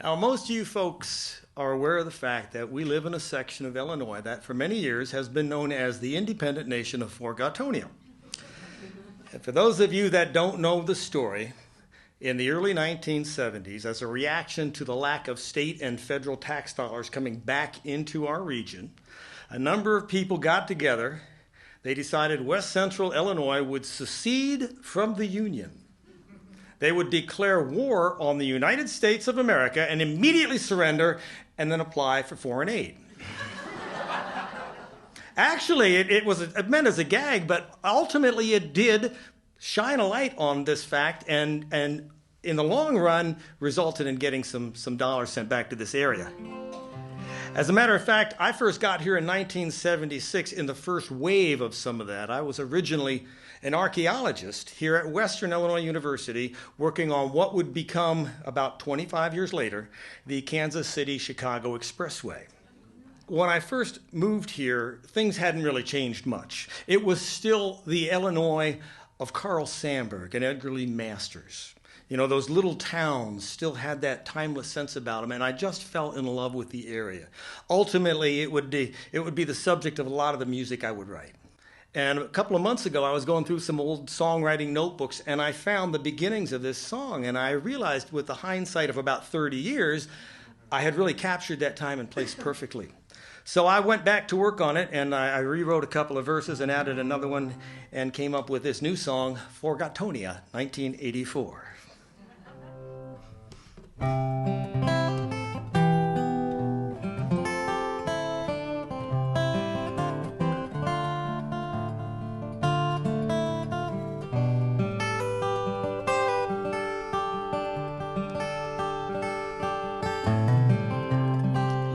Now, most of you folks are aware of the fact that we live in a section of Illinois that for many years has been known as the independent nation of Forgottonia. And for those of you that don't know the story, in the early 1970s, as a reaction to the lack of state and federal tax dollars coming back into our region, a number of people got together. They decided West Central Illinois would secede from the Union. They would declare war on the United States of America and immediately surrender and then apply for foreign aid. Actually, it meant as a gag, but ultimately it did shine a light on this fact and in the long run resulted in getting some dollars sent back to this area. As a matter of fact, I first got here in 1976 in the first wave of some of that. I was originally an archaeologist here at Western Illinois University working on what would become, about 25 years later, the Kansas City-Chicago Expressway. When I first moved here, things hadn't really changed much. It was still the Illinois of Carl Sandburg and Edgar Lee Masters. You know, those little towns still had that timeless sense about them, and I just fell in love with the area. Ultimately, it would be the subject of a lot of the music I would write. And a couple of months ago, I was going through some old songwriting notebooks, and I found the beginnings of this song, and I realized with the hindsight of about 30 years, I had really captured that time and place perfectly. So I went back to work on it, and I rewrote a couple of verses and added another one and came up with this new song, Forgottonia, 1984.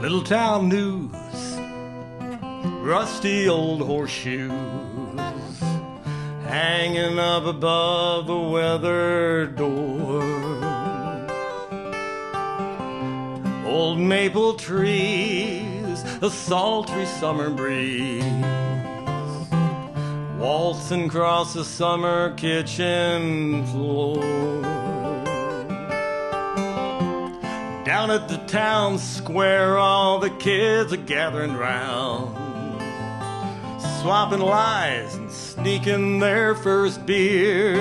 Little town news, rusty old horseshoes, hanging up above the weathered door. Old maple trees, a sultry summer breeze, waltzing across the summer kitchen floor. Down at the town square, all the kids are gathering round, swapping lies and sneaking their first beer.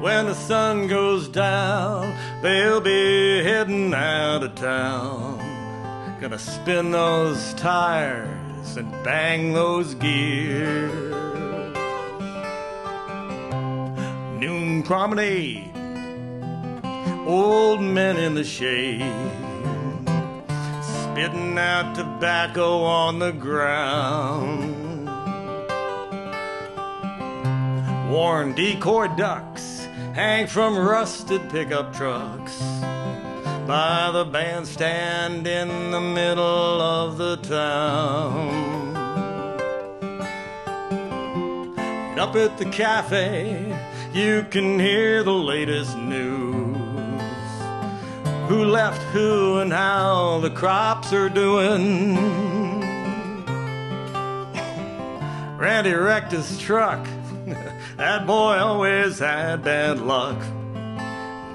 When the sun goes down, they'll be heading out of town, gonna spin those tires and bang those gears. Noon promenade, old men in the shade, spitting out tobacco on the ground. Worn decoy ducks hang from rusted pickup trucks by the bandstand in the middle of the town. And up at the cafe, you can hear the latest news. Who left who and how the crops are doing. Randy wrecked his truck. That boy always had bad luck.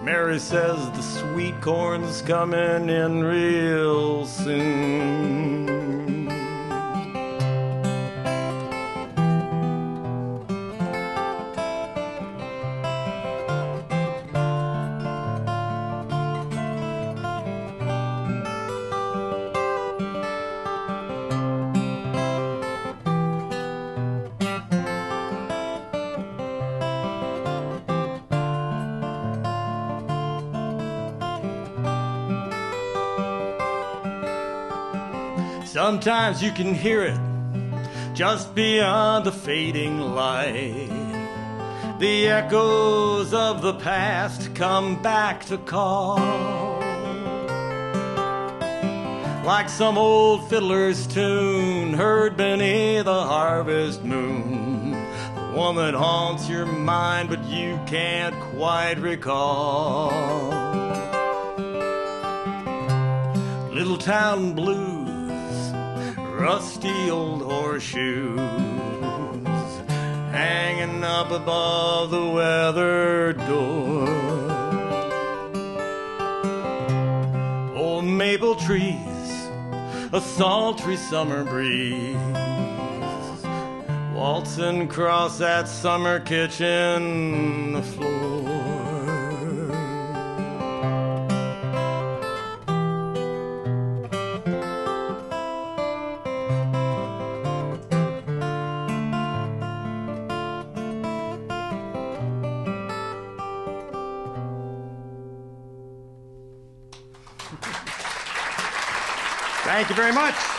Mary says the sweet corn's coming in real soon. Sometimes you can hear it just beyond the fading light. The echoes of the past come back to call, like some old fiddler's tune heard beneath the harvest moon, the one that haunts your mind but you can't quite recall. Little town blues, rusty old horseshoes, hanging up above the weathered door. maple trees, a sultry summer breeze, waltzing across that summer kitchen floor. Thank you very much.